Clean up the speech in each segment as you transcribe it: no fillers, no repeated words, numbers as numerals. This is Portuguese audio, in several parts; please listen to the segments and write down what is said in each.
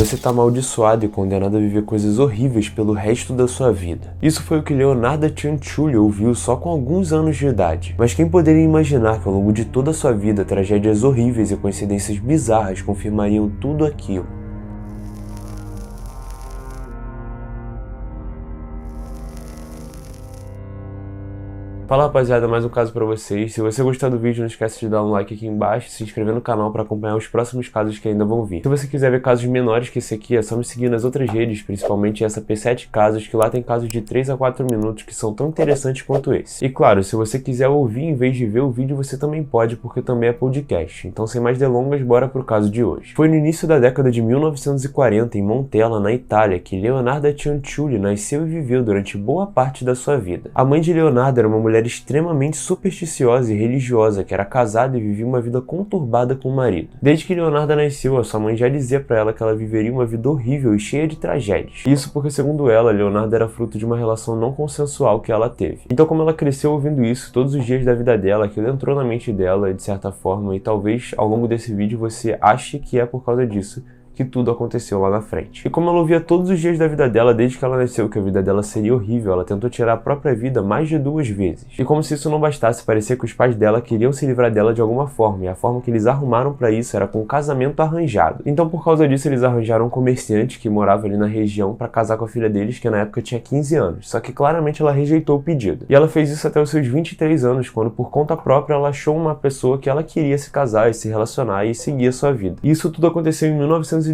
você tá amaldiçoado e condenado a viver coisas horríveis pelo resto da sua vida. Isso foi o que Leonarda Cianciulli ouviu só com alguns anos de idade. Mas quem poderia imaginar que ao longo de toda a sua vida, tragédias horríveis e coincidências bizarras confirmariam tudo aquilo? Fala rapaziada, mais um caso pra vocês. Se você gostar do vídeo, não esquece de dar um like aqui embaixo e se inscrever no canal pra acompanhar os próximos casos que ainda vão vir. Se você quiser ver casos menores que esse aqui, é só me seguir nas outras redes, principalmente essa P7 Casos, que lá tem casos de 3 a 4 minutos que são tão interessantes quanto esse. E claro, se você quiser ouvir em vez de ver o vídeo, você também pode, porque também é podcast. Então sem mais delongas, bora pro caso de hoje. Foi no início da década de 1940, em Montella, na Itália, que Leonarda Cianciulli nasceu e viveu durante boa parte da sua vida. A mãe de Leonarda era uma mulher extremamente supersticiosa e religiosa, que era casada e vivia uma vida conturbada com o marido. Desde que Leonarda nasceu, a sua mãe já dizia para ela que ela viveria uma vida horrível e cheia de tragédias. Isso porque, segundo ela, Leonarda era fruto de uma relação não consensual que ela teve. Então, como ela cresceu ouvindo isso todos os dias da vida dela, aquilo entrou na mente dela de certa forma, e talvez ao longo desse vídeo você ache que é por causa disso que tudo aconteceu lá na frente. E como ela ouvia todos os dias da vida dela desde que ela nasceu que a vida dela seria horrível, ela tentou tirar a própria vida mais de 2 vezes. E como se isso não bastasse, parecia que os pais dela queriam se livrar dela de alguma forma, e a forma que eles arrumaram para isso era com um casamento arranjado. Então por causa disso eles arranjaram um comerciante que morava ali na região para casar com a filha deles, que na época tinha 15 anos. Só que claramente ela rejeitou o pedido. E ela fez isso até os seus 23 anos, quando por conta própria ela achou uma pessoa que ela queria se casar e se relacionar e seguir a sua vida. E isso tudo aconteceu em 1917,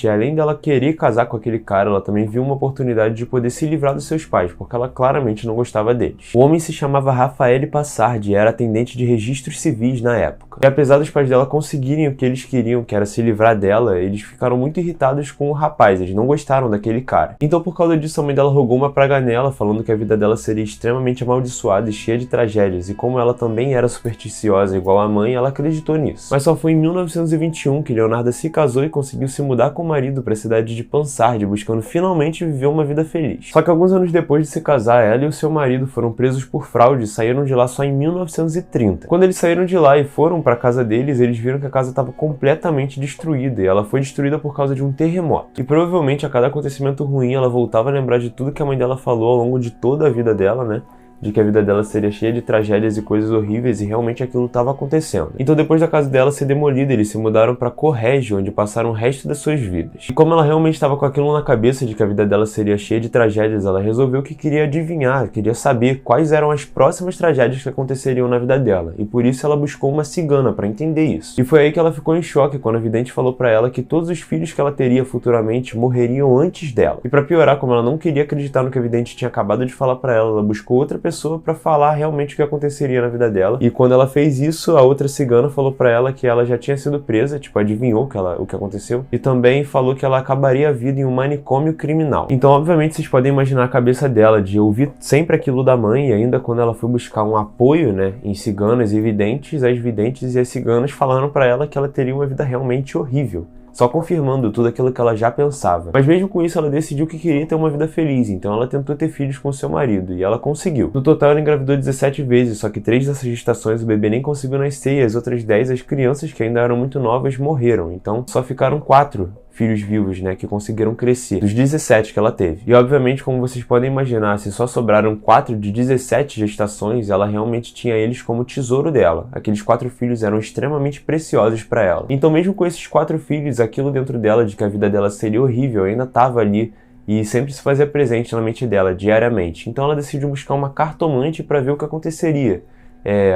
e além dela querer casar com aquele cara, ela também viu uma oportunidade de poder se livrar dos seus pais, porque ela claramente não gostava deles. O homem se chamava Raffaele Passardi e era atendente de registros civis na época. E apesar dos pais dela conseguirem o que eles queriam, que era se livrar dela, eles ficaram muito irritados com o rapaz, eles não gostaram daquele cara. Então por causa disso a mãe dela rogou uma praga nela, falando que a vida dela seria extremamente amaldiçoada e cheia de tragédias, e como ela também era supersticiosa igual a mãe, ela acreditou nisso. Mas só foi em 1921 que Leonarda se casou e conseguiu se mudar com o marido para a cidade de Pansardi, buscando finalmente viver uma vida feliz. Só que alguns anos depois de se casar, ela e o seu marido foram presos por fraude e saíram de lá só em 1930. Quando eles saíram de lá e foram para a casa deles, eles viram que a casa estava completamente destruída, e ela foi destruída por causa de um terremoto. E provavelmente a cada acontecimento ruim ela voltava a lembrar de tudo que a mãe dela falou ao longo de toda a vida dela, né? De que a vida dela seria cheia de tragédias e coisas horríveis, e realmente aquilo estava acontecendo. Então depois da casa dela ser demolida, eles se mudaram para Correggio, onde passaram o resto das suas vidas. E como ela realmente estava com aquilo na cabeça de que a vida dela seria cheia de tragédias, ela resolveu que queria adivinhar, queria saber quais eram as próximas tragédias que aconteceriam na vida dela, e por isso ela buscou uma cigana para entender isso. E foi aí que ela ficou em choque quando a vidente falou para ela que todos os filhos que ela teria futuramente morreriam antes dela. E para piorar, como ela não queria acreditar no que a vidente tinha acabado de falar para ela buscou outra pessoa para falar realmente o que aconteceria na vida dela. E quando ela fez isso, a outra cigana falou para ela que ela já tinha sido presa, tipo, adivinhou o que aconteceu, e também falou que ela acabaria a vida em um manicômio criminal. Então, obviamente, vocês podem imaginar a cabeça dela de ouvir sempre aquilo da mãe, e ainda quando ela foi buscar um apoio, né, em ciganas e videntes, as videntes e as ciganas falaram para ela que ela teria uma vida realmente horrível, só confirmando tudo aquilo que ela já pensava. Mas mesmo com isso, ela decidiu que queria ter uma vida feliz, então ela tentou ter filhos com seu marido, e ela conseguiu. No total, ela engravidou 17 vezes, só que 3 dessas gestações o bebê nem conseguiu nascer, e as outras 10, as crianças que ainda eram muito novas, morreram. Então só ficaram 4 filhos vivos, né, que conseguiram crescer, dos 17 que ela teve. E obviamente, como vocês podem imaginar, se só sobraram 4 de 17 gestações, ela realmente tinha eles como tesouro dela. Aqueles 4 filhos eram extremamente preciosos para ela. Então mesmo com esses 4 filhos, aquilo dentro dela de que a vida dela seria horrível ainda estava ali e sempre se fazia presente na mente dela, diariamente. Então ela decidiu buscar uma cartomante para ver o que aconteceria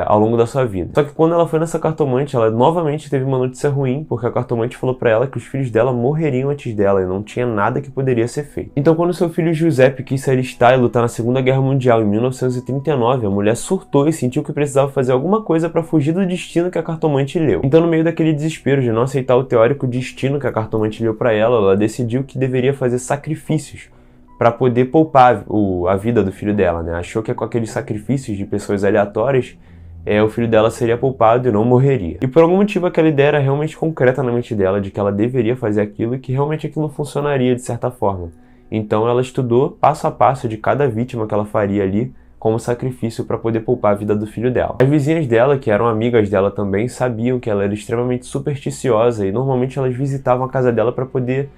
ao longo da sua vida. Só que quando ela foi nessa cartomante, ela novamente teve uma notícia ruim, porque a cartomante falou pra ela que os filhos dela morreriam antes dela e não tinha nada que poderia ser feito. Então quando seu filho Giuseppe quis se alistar e lutar na Segunda Guerra Mundial em 1939, a mulher surtou e sentiu que precisava fazer alguma coisa para fugir do destino que a cartomante leu. Então no meio daquele desespero de não aceitar o teórico destino que a cartomante leu pra ela decidiu que deveria fazer sacrifícios para poder poupar a vida do filho dela, né? Achou que com aqueles sacrifícios de pessoas aleatórias, o filho dela seria poupado e não morreria. E por algum motivo aquela ideia era realmente concreta na mente dela, de que ela deveria fazer aquilo e que realmente aquilo funcionaria de certa forma. Então ela estudou passo a passo de cada vítima que ela faria ali, como sacrifício para poder poupar a vida do filho dela. As vizinhas dela, que eram amigas dela também, sabiam que ela era extremamente supersticiosa e normalmente elas visitavam a casa dela para poder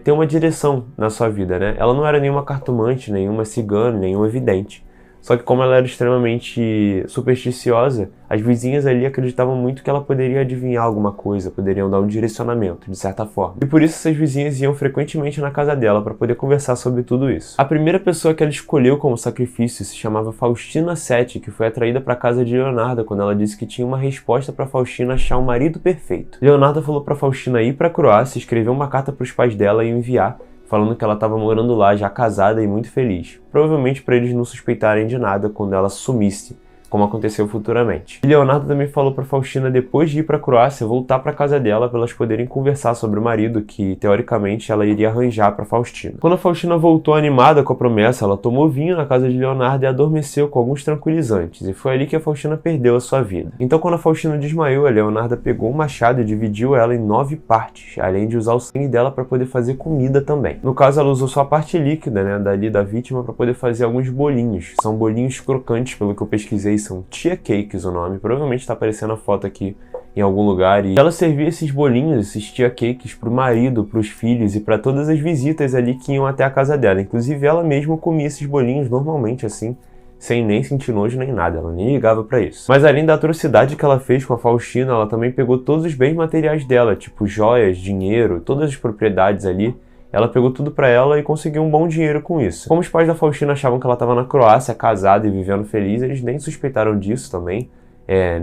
ter uma direção na sua vida, né? Ela não era nenhuma cartomante, nenhuma cigana, nenhuma vidente. Só que como ela era extremamente supersticiosa, as vizinhas ali acreditavam muito que ela poderia adivinhar alguma coisa, poderiam dar um direcionamento, de certa forma. E por isso essas vizinhas iam frequentemente na casa dela para poder conversar sobre tudo isso. A primeira pessoa que ela escolheu como sacrifício se chamava Faustina Sete, que foi atraída para a casa de Leonarda quando ela disse que tinha uma resposta para Faustina achar um marido perfeito. Leonarda falou para Faustina ir para a Croácia, escrever uma carta para os pais dela e enviar, falando que ela estava morando lá, já casada e muito feliz. Provavelmente para eles não suspeitarem de nada quando ela sumisse, como aconteceu futuramente. E Leonardo também falou para Faustina, depois de ir para a Croácia, voltar para casa dela para elas poderem conversar sobre o marido que, teoricamente, ela iria arranjar para Faustina. Quando a Faustina voltou animada com a promessa, ela tomou vinho na casa de Leonardo e adormeceu com alguns tranquilizantes, e foi ali que a Faustina perdeu a sua vida. Então, quando a Faustina desmaiou, a Leonarda pegou um machado e dividiu ela em 9 partes, além de usar o sangue dela para poder fazer comida também. No caso, ela usou só a parte líquida, né, dali da vítima, para poder fazer alguns bolinhos. São bolinhos crocantes, pelo que eu pesquisei, são tia cakes o nome, provavelmente está aparecendo a foto aqui em algum lugar, e ela servia esses bolinhos, esses tia cakes pro marido, pros filhos e para todas as visitas ali que iam até a casa dela. Inclusive ela mesma comia esses bolinhos normalmente assim, sem nem sentir nojo nem nada, ela nem ligava para isso. Mas além da atrocidade que ela fez com a Faustina, ela também pegou todos os bens materiais dela, tipo joias, dinheiro, todas as propriedades ali. Ela pegou tudo pra ela e conseguiu um bom dinheiro com isso. Como os pais da Faustina achavam que ela estava na Croácia, casada e vivendo feliz, eles nem suspeitaram disso também,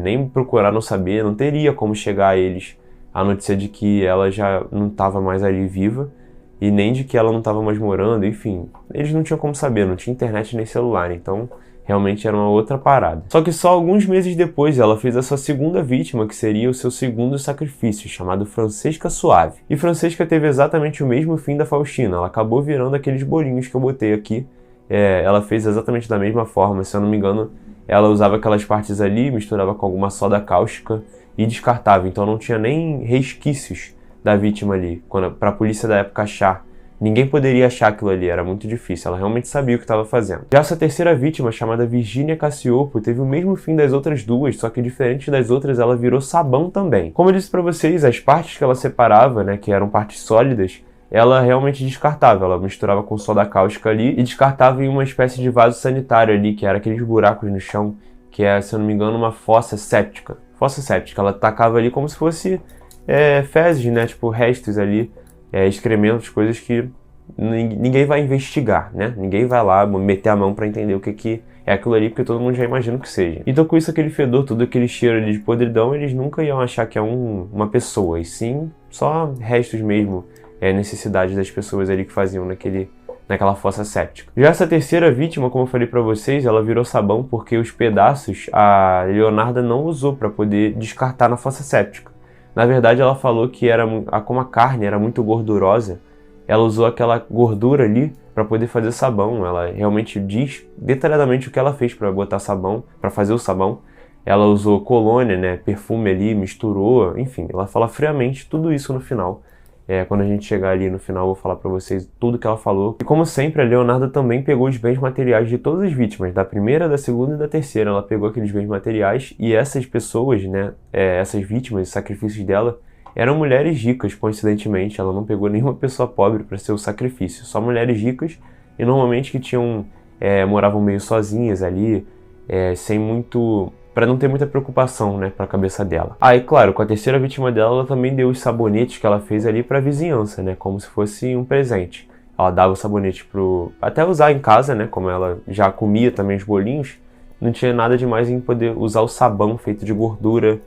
nem procuraram saber, não teria como chegar a eles a notícia de que ela já não estava mais ali viva, e nem de que ela não estava mais morando, enfim. Eles não tinham como saber, não tinha internet nem celular, então realmente era uma outra parada. Só que só alguns meses depois ela fez a sua segunda vítima, que seria o seu segundo sacrifício, chamado Francesca Suave. E Francesca teve exatamente o mesmo fim da Faustina, ela acabou virando aqueles bolinhos que eu botei aqui. Ela fez exatamente da mesma forma, se eu não me engano, ela usava aquelas partes ali, misturava com alguma soda cáustica e descartava, então não tinha nem resquícios da vítima ali, para a polícia da época achar. Ninguém poderia achar aquilo ali, era muito difícil, ela realmente sabia o que estava fazendo. Já essa terceira vítima, chamada Virginia Cassiopo, teve o mesmo fim das outras duas, só que diferente das outras, ela virou sabão também. Como eu disse pra vocês, as partes que ela separava, né, que eram partes sólidas, ela realmente descartava, ela misturava com soda cáustica ali e descartava em uma espécie de vaso sanitário ali, que era aqueles buracos no chão, que é, se eu não me engano, uma fossa séptica. Fossa séptica, ela tacava ali como se fosse fezes, né, tipo restos ali, excrementos, coisas que ninguém vai investigar, né? Ninguém vai lá meter a mão pra entender o que é aquilo ali, porque todo mundo já imagina o que seja. Então com isso, aquele fedor, todo aquele cheiro ali de podridão, eles nunca iam achar que é uma pessoa, e sim só restos mesmo, necessidades das pessoas ali que faziam naquela fossa séptica. Já essa terceira vítima, como eu falei pra vocês, ela virou sabão porque os pedaços a Leonarda não usou pra poder descartar na fossa séptica. Na verdade, ela falou que como a carne era muito gordurosa, ela usou aquela gordura ali para poder fazer sabão. Ela realmente diz detalhadamente o que ela fez para botar sabão, para fazer o sabão. Ela usou colônia, né, perfume ali, misturou, enfim, ela fala friamente tudo isso no final. Quando a gente chegar ali no final, eu vou falar pra vocês tudo que ela falou. E como sempre, a Leonarda também pegou os bens materiais de todas as vítimas, da primeira, da segunda e da terceira. Ela pegou aqueles bens materiais e essas pessoas, né, essas vítimas, os sacrifícios dela, eram mulheres ricas, coincidentemente. Ela não pegou nenhuma pessoa pobre para ser o sacrifício, só mulheres ricas e normalmente que moravam meio sozinhas ali, sem muito... para não ter muita preocupação, né, pra cabeça dela. E claro, com a terceira vítima dela, ela também deu os sabonetes que ela fez ali pra vizinhança, né, como se fosse um presente. Ela dava o sabonete até usar em casa, né, como ela já comia também os bolinhos, não tinha nada demais em poder usar o sabão feito de gordura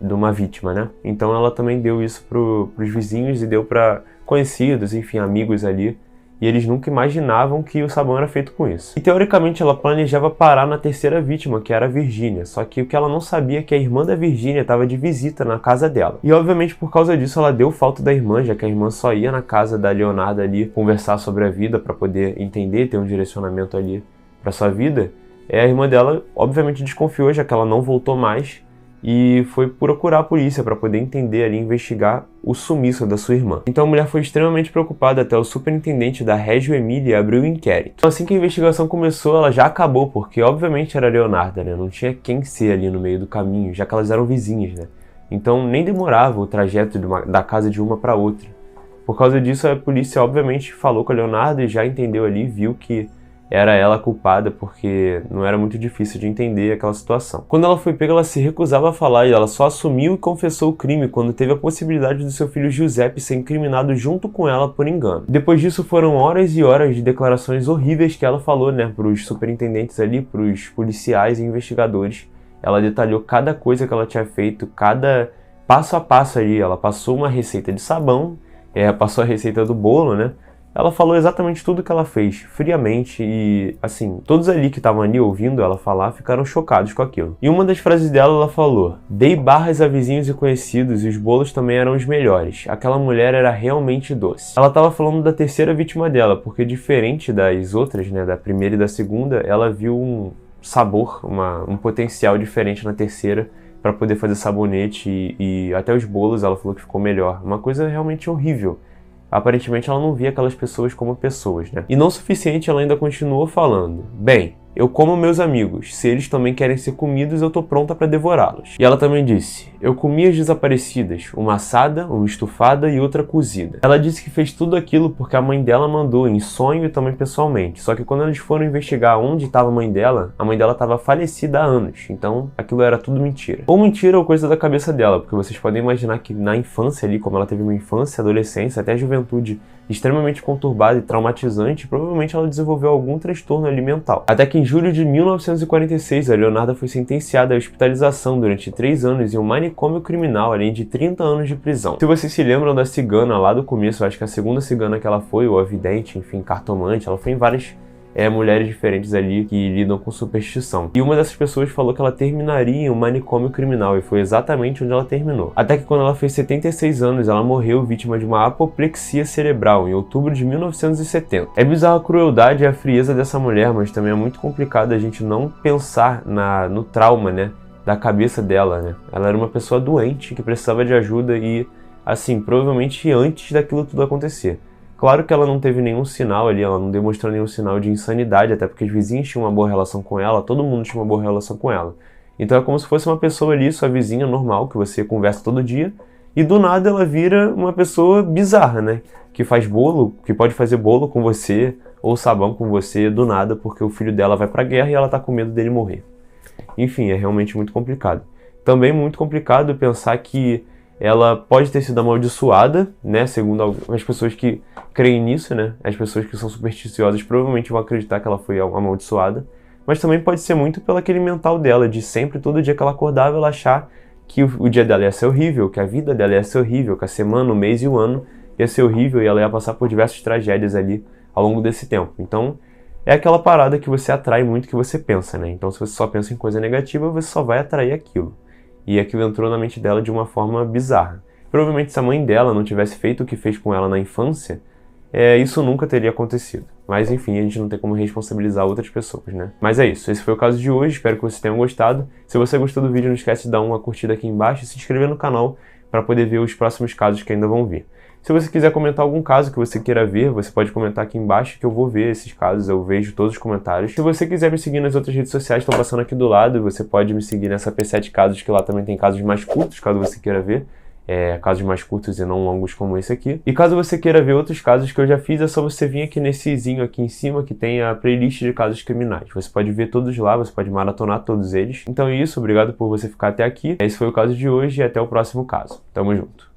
de uma vítima, né. Então ela também deu isso pros vizinhos e deu pra conhecidos, enfim, amigos ali, e eles nunca imaginavam que o sabão era feito com isso. E teoricamente ela planejava parar na terceira vítima, que era a Virginia, só que o que ela não sabia é que a irmã da Virginia estava de visita na casa dela. E obviamente por causa disso ela deu falta da irmã, já que a irmã só ia na casa da Leonarda ali conversar sobre a vida para poder entender, ter um direcionamento ali para sua vida. A irmã dela obviamente desconfiou, já que ela não voltou mais, e foi procurar a polícia para poder entender ali, investigar o sumiço da sua irmã. Então a mulher foi extremamente preocupada, até o superintendente da Reggio Emilia abriu um inquérito. Então assim que a investigação começou, ela já acabou, porque obviamente era a Leonarda, né? Não tinha quem ser ali no meio do caminho, já que elas eram vizinhas, né? Então nem demorava o trajeto da casa de uma para outra. Por causa disso, a polícia obviamente falou com a Leonarda e já entendeu ali, viu que era ela a culpada, porque não era muito difícil de entender aquela situação. Quando ela foi pega, ela se recusava a falar e ela só assumiu e confessou o crime quando teve a possibilidade do seu filho Giuseppe ser incriminado junto com ela por engano. Depois disso, foram horas e horas de declarações horríveis que ela falou, né, pros superintendentes ali, pros policiais e investigadores. Ela detalhou cada coisa que ela tinha feito, cada passo a passo ali. Ela passou uma receita de sabão, passou a receita do bolo, né? Ela falou exatamente tudo que ela fez, friamente, e, assim, todos ali que estavam ali ouvindo ela falar ficaram chocados com aquilo. E uma das frases dela, ela falou: "Dei barras a vizinhos e conhecidos e os bolos também eram os melhores. Aquela mulher era realmente doce." Ela estava falando da terceira vítima dela, porque diferente das outras, né, da primeira e da segunda, ela viu um sabor, um potencial diferente na terceira para poder fazer sabonete e até os bolos ela falou que ficou melhor. Uma coisa realmente horrível. Aparentemente ela não via aquelas pessoas como pessoas, né? E não o suficiente, ela ainda continuou falando: "Bem, eu como meus amigos. Se eles também querem ser comidos, eu tô pronta para devorá-los." E ela também disse: "Eu comi as desaparecidas, uma assada, uma estufada e outra cozida." Ela disse que fez tudo aquilo porque a mãe dela mandou, em sonho e também pessoalmente. Só que quando eles foram investigar onde estava a mãe dela estava falecida há anos. Então aquilo era tudo mentira. Ou mentira ou coisa da cabeça dela, porque vocês podem imaginar que na infância ali, como ela teve uma infância, adolescência, até juventude extremamente conturbada e traumatizante, provavelmente ela desenvolveu algum transtorno alimentar. Até que em julho de 1946, a Leonarda foi sentenciada à hospitalização durante 3 anos em um manicômio criminal, além de 30 anos de prisão. Se vocês se lembram da cigana lá do começo, eu acho que a segunda cigana que ela foi, ou a vidente, enfim, cartomante, ela foi em várias mulheres diferentes ali que lidam com superstição. E uma dessas pessoas falou que ela terminaria em um manicômio criminal, e foi exatamente onde ela terminou. Até que quando ela fez 76 anos, ela morreu vítima de uma apoplexia cerebral, em outubro de 1970. É bizarra a crueldade e a frieza dessa mulher, mas também é muito complicado a gente não pensar no trauma, né, da cabeça dela, né? Ela era uma pessoa doente que precisava de ajuda e, assim, provavelmente antes daquilo tudo acontecer. Claro que ela não teve nenhum sinal ali, ela não demonstrou nenhum sinal de insanidade, até porque os vizinhos tinham uma boa relação com ela, todo mundo tinha uma boa relação com ela. Então é como se fosse uma pessoa ali, sua vizinha normal, que você conversa todo dia, e do nada ela vira uma pessoa bizarra, né? Que faz bolo, que pode fazer bolo com você, ou sabão com você, do nada, porque o filho dela vai pra guerra e ela tá com medo dele morrer. Enfim, é realmente muito complicado. Também muito complicado pensar que ela pode ter sido amaldiçoada, né, segundo as pessoas que creem nisso, né, as pessoas que são supersticiosas provavelmente vão acreditar que ela foi amaldiçoada, mas também pode ser muito pelo aquele mental dela, de sempre, todo dia que ela acordava, ela achar que o dia dela ia ser horrível, que a vida dela ia ser horrível, que a semana, o mês e o ano ia ser horrível e ela ia passar por diversas tragédias ali ao longo desse tempo. Então, é aquela parada que você atrai muito que você pensa, né, então se você só pensa em coisa negativa, você só vai atrair aquilo. E aquilo entrou na mente dela de uma forma bizarra. Provavelmente se a mãe dela não tivesse feito o que fez com ela na infância, isso nunca teria acontecido. Mas enfim, a gente não tem como responsabilizar outras pessoas, né? Mas é isso, esse foi o caso de hoje, espero que vocês tenham gostado. Se você gostou do vídeo, não esquece de dar uma curtida aqui embaixo e se inscrever no canal para poder ver os próximos casos que ainda vão vir. Se você quiser comentar algum caso que você queira ver, você pode comentar aqui embaixo que eu vou ver esses casos, eu vejo todos os comentários. Se você quiser me seguir nas outras redes sociais, estão passando aqui do lado, você pode me seguir nessa P7 Casos, que lá também tem casos mais curtos, caso você queira ver. Casos mais curtos e não longos como esse aqui. E caso você queira ver outros casos que eu já fiz, é só você vir aqui nesse izinho aqui em cima que tem a playlist de casos criminais. Você pode ver todos lá, você pode maratonar todos eles. Então é isso, obrigado por você ficar até aqui. Esse foi o caso de hoje e até o próximo caso. Tamo junto.